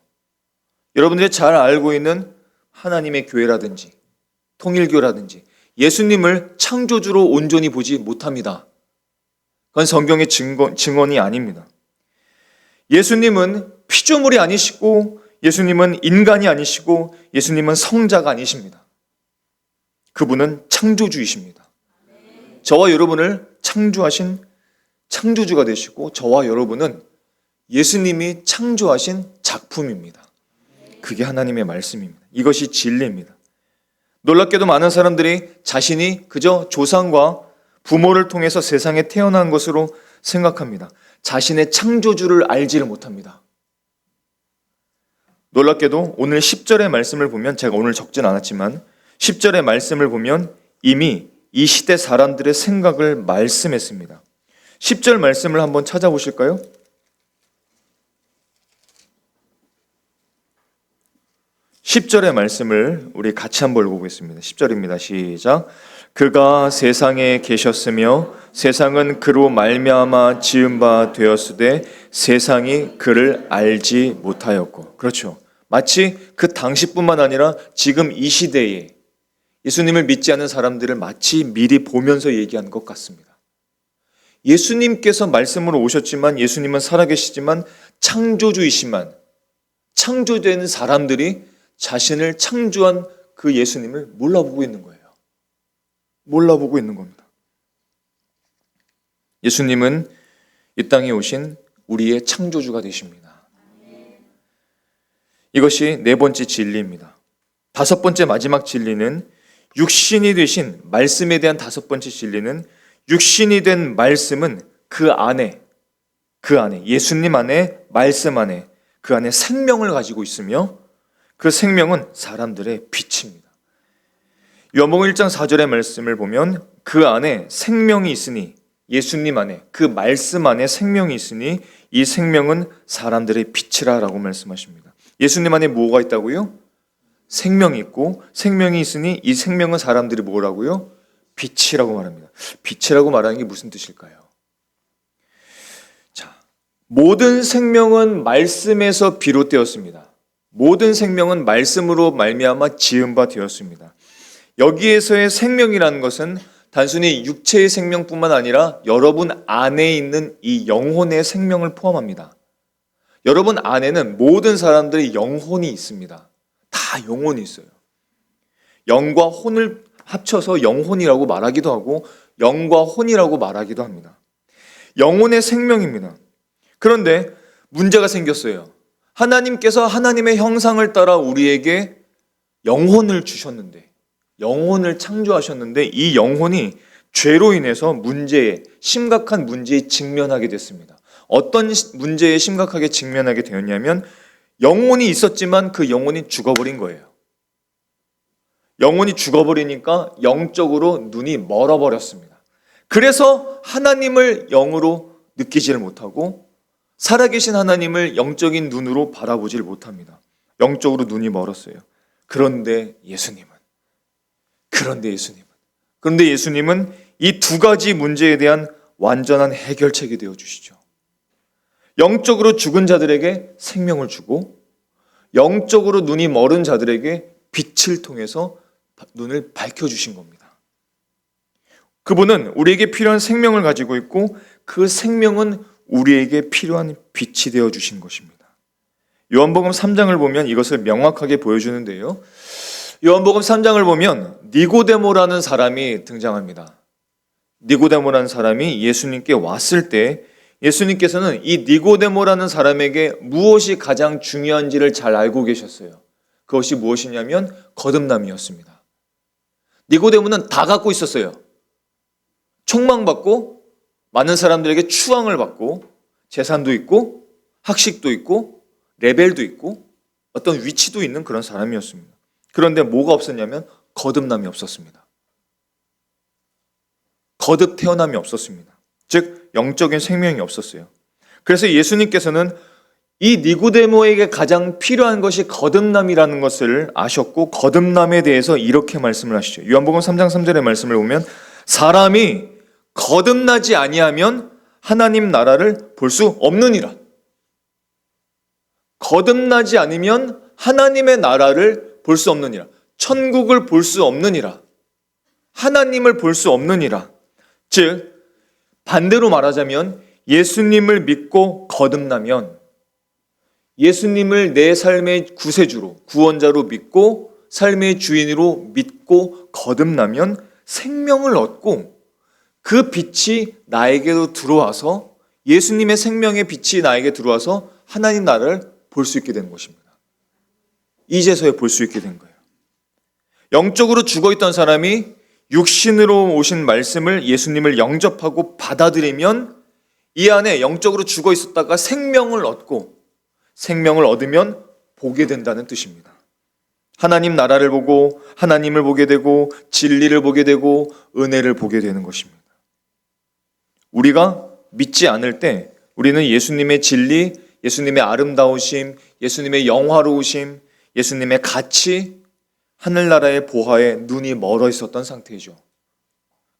여러분들이 잘 알고 있는 하나님의 교회라든지 통일교라든지 예수님을 창조주로 온전히 보지 못합니다. 그건 성경의 증언이 아닙니다. 예수님은 피조물이 아니시고 예수님은 인간이 아니시고 예수님은 성자가 아니십니다. 그분은 창조주이십니다. 저와 여러분을 창조하신 창조주가 되시고 저와 여러분은 예수님이 창조하신 작품입니다. 그게 하나님의 말씀입니다. 이것이 진리입니다. 놀랍게도 많은 사람들이 자신이 그저 조상과 부모를 통해서 세상에 태어난 것으로 생각합니다. 자신의 창조주를 알지를 못합니다. 놀랍게도 오늘 10절의 말씀을 보면, 제가 오늘 적진 않았지만 10절의 말씀을 보면 이미 이 시대 사람들의 생각을 말씀했습니다. 10절 말씀을 한번 찾아보실까요? 10절의 말씀을 우리 같이 한번 읽어보겠습니다. 10절입니다. 시작. 그가 세상에 계셨으며 세상은 그로 말미암아 지은 바 되었으되 세상이 그를 알지 못하였고. 그렇죠. 마치 그 당시뿐만 아니라 지금 이 시대에 예수님을 믿지 않는 사람들을 마치 미리 보면서 얘기하는 것 같습니다. 예수님께서 말씀으로 오셨지만, 예수님은 살아계시지만 창조주이시만 창조된 사람들이 자신을 창조한 그 예수님을 몰라보고 있는 거예요. 몰라보고 있는 겁니다. 예수님은 이 땅에 오신 우리의 창조주가 되십니다. 이것이 네 번째 진리입니다. 다섯 번째 마지막 진리는 육신이 되신 말씀에 대한 다섯 번째 진리는 육신이 된 말씀은 그 안에 예수님 안에, 말씀 안에, 그 안에 생명을 가지고 있으며 그 생명은 사람들의 빛입니다. 요한복음 1장 4절의 말씀을 보면 그 안에 생명이 있으니, 예수님 안에, 그 말씀 안에 생명이 있으니 이 생명은 사람들의 빛이라 라고 말씀하십니다. 예수님 안에 뭐가 있다고요? 생명이 있고 생명이 있으니 이 생명은 사람들이 뭐라고요? 빛이라고 말합니다. 빛이라고 말하는 게 무슨 뜻일까요? 자, 모든 생명은 말씀에서 비롯되었습니다. 모든 생명은 말씀으로 말미암아 지은 바 되었습니다. 여기에서의 생명이라는 것은 단순히 육체의 생명뿐만 아니라 여러분 안에 있는 이 영혼의 생명을 포함합니다. 여러분 안에는 모든 사람들의 영혼이 있습니다. 다 영혼이 있어요. 영과 혼을 합쳐서 영혼이라고 말하기도 하고 영과 혼이라고 말하기도 합니다. 영혼의 생명입니다. 그런데 문제가 생겼어요. 하나님께서 하나님의 형상을 따라 우리에게 영혼을 주셨는데, 영혼을 창조하셨는데 이 영혼이 죄로 인해서 심각한 문제에 직면하게 됐습니다. 어떤 문제에 심각하게 직면하게 되었냐면 영혼이 있었지만 그 영혼이 죽어버린 거예요. 영혼이 죽어버리니까 영적으로 눈이 멀어버렸습니다. 그래서 하나님을 영으로 느끼지를 못하고 살아계신 하나님을 영적인 눈으로 바라보질 못합니다. 영적으로 눈이 멀었어요. 그런데 예수님은 이 두 가지 문제에 대한 완전한 해결책이 되어주시죠. 영적으로 죽은 자들에게 생명을 주고 영적으로 눈이 멀은 자들에게 빛을 통해서 눈을 밝혀주신 겁니다. 그분은 우리에게 필요한 생명을 가지고 있고 그 생명은 우리에게 필요한 빛이 되어주신 것입니다. 요한복음 3장을 보면 이것을 명확하게 보여주는데요. 요한복음 3장을 보면 니고데모라는 사람이 등장합니다. 니고데모라는 사람이 예수님께 왔을 때 예수님께서는 이 니고데모라는 사람에게 무엇이 가장 중요한지를 잘 알고 계셨어요. 그것이 무엇이냐면 거듭남이었습니다. 니고데모는 다 갖고 있었어요. 총망받고 많은 사람들에게 추앙을 받고 재산도 있고 학식도 있고 레벨도 있고 어떤 위치도 있는 그런 사람이었습니다. 그런데 뭐가 없었냐면 거듭남이 없었습니다. 거듭 태어남이 없었습니다. 즉 영적인 생명이 없었어요. 그래서 예수님께서는 이 니고데모에게 가장 필요한 것이 거듭남이라는 것을 아셨고 거듭남에 대해서 이렇게 말씀을 하시죠. 요한복음 3장 3절의 말씀을 보면 사람이 거듭나지 아니하면 하나님 나라를 볼 수 없느니라. 거듭나지 않으면 하나님의 나라를 볼 수 없느니라. 천국을 볼 수 없느니라. 하나님을 볼 수 없느니라. 즉 반대로 말하자면 예수님을 믿고 거듭나면 예수님을 내 삶의 구세주로 구원자로 믿고 삶의 주인으로 믿고 거듭나면 생명을 얻고 그 빛이 나에게로 들어와서 예수님의 생명의 빛이 나에게 들어와서 하나님 나라를 볼 수 있게 되는 것입니다. 이제서야 볼 수 있게 된 거예요. 영적으로 죽어있던 사람이 육신으로 오신 말씀을 예수님을 영접하고 받아들이면 이 안에 영적으로 죽어 있었다가 생명을 얻고 생명을 얻으면 보게 된다는 뜻입니다. 하나님 나라를 보고 하나님을 보게 되고 진리를 보게 되고 은혜를 보게 되는 것입니다. 우리가 믿지 않을 때 우리는 예수님의 진리, 예수님의 아름다우심, 예수님의 영화로우심, 예수님의 가치, 하늘나라의 보화에 눈이 멀어 있었던 상태이죠.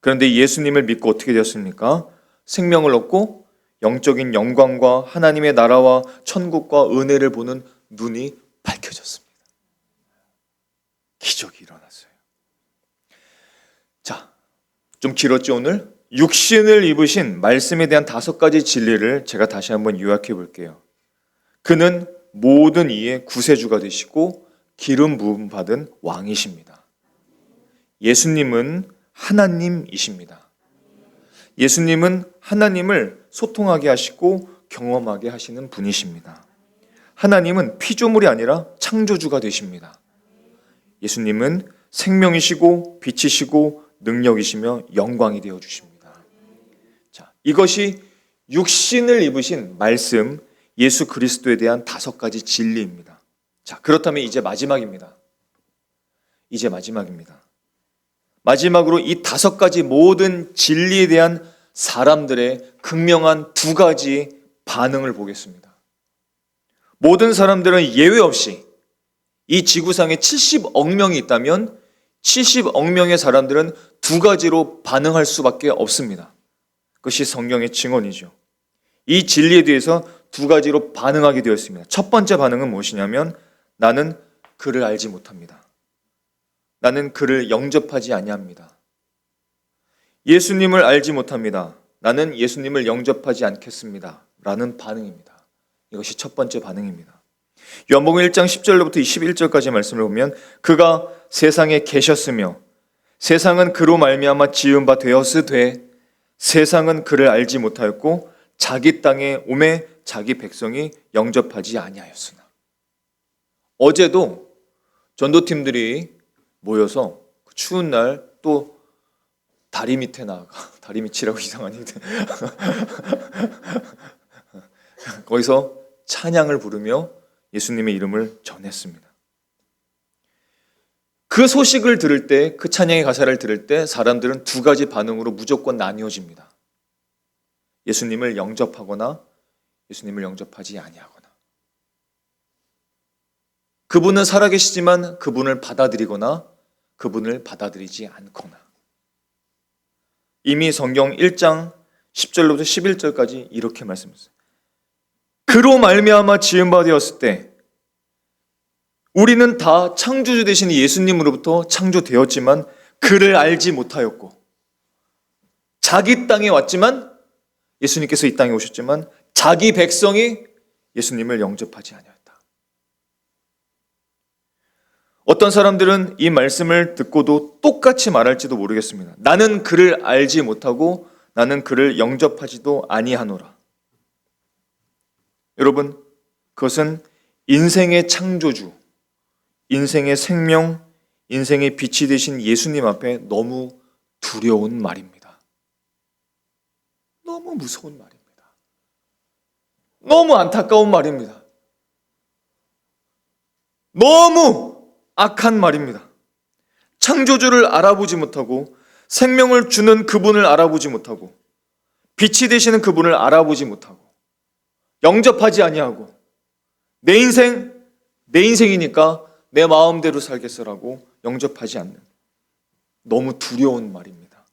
그런데 예수님을 믿고 어떻게 되었습니까? 생명을 얻고 영적인 영광과 하나님의 나라와 천국과 은혜를 보는 눈이 밝혀졌습니다. 기적이 일어났어요. 자, 좀 길었죠 오늘? 육신을 입으신 말씀에 대한 5가지 진리를 제가 다시 한번 요약해 볼게요. 그는 모든 이의 구세주가 되시고 기름 부음 받은 왕이십니다. 예수님은 하나님이십니다. 예수님은 하나님을 소통하게 하시고 경험하게 하시는 분이십니다. 하나님은 피조물이 아니라 창조주가 되십니다. 예수님은 생명이시고 빛이시고 능력이시며 영광이 되어 주십니다. 자, 이것이 육신을 입으신 말씀 예수 그리스도에 대한 5가지 진리입니다. 자, 그렇다면 이제 마지막입니다. 마지막으로 이 5가지 모든 진리에 대한 사람들의 극명한 2가지 반응을 보겠습니다. 모든 사람들은 예외 없이 이 지구상에 70억 명이 있다면 70억 명의 사람들은 두 가지로 반응할 수밖에 없습니다. 그것이 성경의 증언이죠. 이 진리에 대해서 두 가지로 반응하게 되었습니다. 첫 번째 반응은 무엇이냐면 나는 그를 알지 못합니다. 나는 그를 영접하지 아니합니다. 예수님을 알지 못합니다. 나는 예수님을 영접하지 않겠습니다. 라는 반응입니다. 이것이 첫 번째 반응입니다. 요한복음 1장 10절로부터 21절까지 말씀을 보면 그가 세상에 계셨으며 세상은 그로 말미암아 지은 바 되었으되 세상은 그를 알지 못하였고 자기 땅에 오매 자기 백성이 영접하지 아니하였으나. 어제도 전도팀들이 모여서 추운 날 또 다리 밑에 나가, 다리 밑이라고 이상하니 거기서 찬양을 부르며 예수님의 이름을 전했습니다. 그 소식을 들을 때, 그 찬양의 가사를 들을 때 사람들은 두 가지 반응으로 무조건 나뉘어집니다. 예수님을 영접하거나 예수님을 영접하지 아니하거나. 그분은 살아계시지만 그분을 받아들이거나 그분을 받아들이지 않거나. 이미 성경 1장 10절로부터 11절까지 이렇게 말씀했어요. 그로 말미암아 지은 바 되었을 때 우리는 다 창조주 되신 예수님으로부터 창조되었지만 그를 알지 못하였고 자기 땅에 왔지만 예수님께서 이 땅에 오셨지만 자기 백성이 예수님을 영접하지 아니하였다. 어떤 사람들은 이 말씀을 듣고도 똑같이 말할지도 모르겠습니다. 나는 그를 알지 못하고 나는 그를 영접하지도 아니하노라. 여러분, 그것은 인생의 창조주, 인생의 생명, 인생의 빛이 되신 예수님 앞에 너무 두려운 말입니다. 너무 무서운 말입니다. 너무 안타까운 말입니다. 너무 악한 말입니다. 창조주를 알아보지 못하고 생명을 주는 그분을 알아보지 못하고 빛이 되시는 그분을 알아보지 못하고 영접하지 아니하고 내 인생, 내 인생이니까 내 마음대로 살겠어라고 영접하지 않는 너무 두려운 말입니다.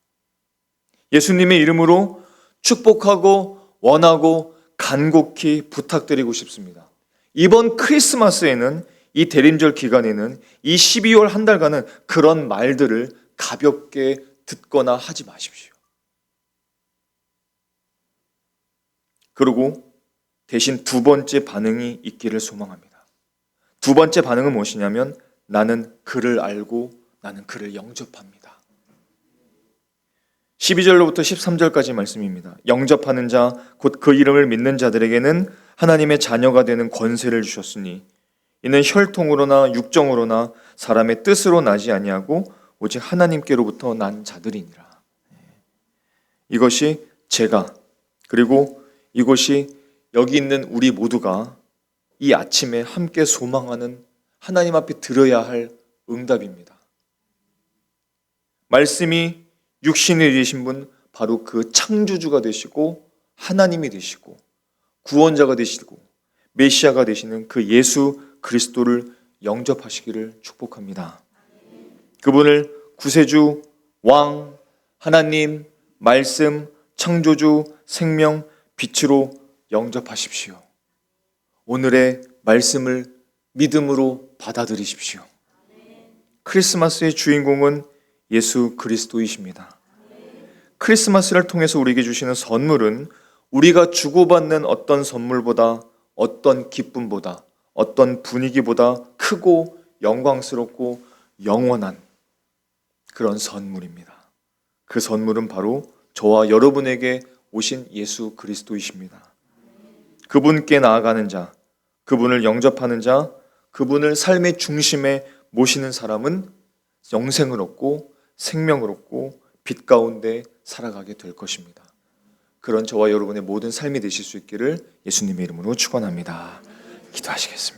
예수님의 이름으로 축복하고 원하고 간곡히 부탁드리고 싶습니다. 이번 크리스마스에는 이 대림절 기간에는 이 12월 한 달간은 그런 말들을 가볍게 듣거나 하지 마십시오. 그리고 대신 두 번째 반응이 있기를 소망합니다. 두 번째 반응은 무엇이냐면 나는 그를 알고 나는 그를 영접합니다. 12절로부터 13절까지 말씀입니다. 영접하는 자, 곧 그 이름을 믿는 자들에게는 하나님의 자녀가 되는 권세를 주셨으니 이는 혈통으로나 육정으로나 사람의 뜻으로 나지 아니하고 오직 하나님께로부터 난 자들이니라. 이것이 제가 그리고 이것이 여기 있는 우리 모두가 이 아침에 함께 소망하는 하나님 앞에 들어야 할 응답입니다. 말씀이 육신이 되신 분 바로 그 창조주가 되시고 하나님이 되시고 구원자가 되시고 메시아가 되시는 그 예수 그리스도를 영접하시기를 축복합니다. 그분을 구세주, 왕, 하나님, 말씀, 창조주, 생명, 빛으로 영접하십시오. 오늘의 말씀을 믿음으로 받아들이십시오. 크리스마스의 주인공은 예수 그리스도이십니다. 크리스마스를 통해서 우리에게 주시는 선물은 우리가 주고받는 어떤 선물보다 어떤 기쁨보다 어떤 분위기보다 크고 영광스럽고 영원한 그런 선물입니다. 그 선물은 바로 저와 여러분에게 오신 예수 그리스도이십니다. 그분께 나아가는 자, 그분을 영접하는 자, 그분을 삶의 중심에 모시는 사람은 영생을 얻고 생명을 얻고 빛 가운데 살아가게 될 것입니다. 그런 저와 여러분의 모든 삶이 되실 수 있기를 예수님의 이름으로 축원합니다. 기도하시겠습니다.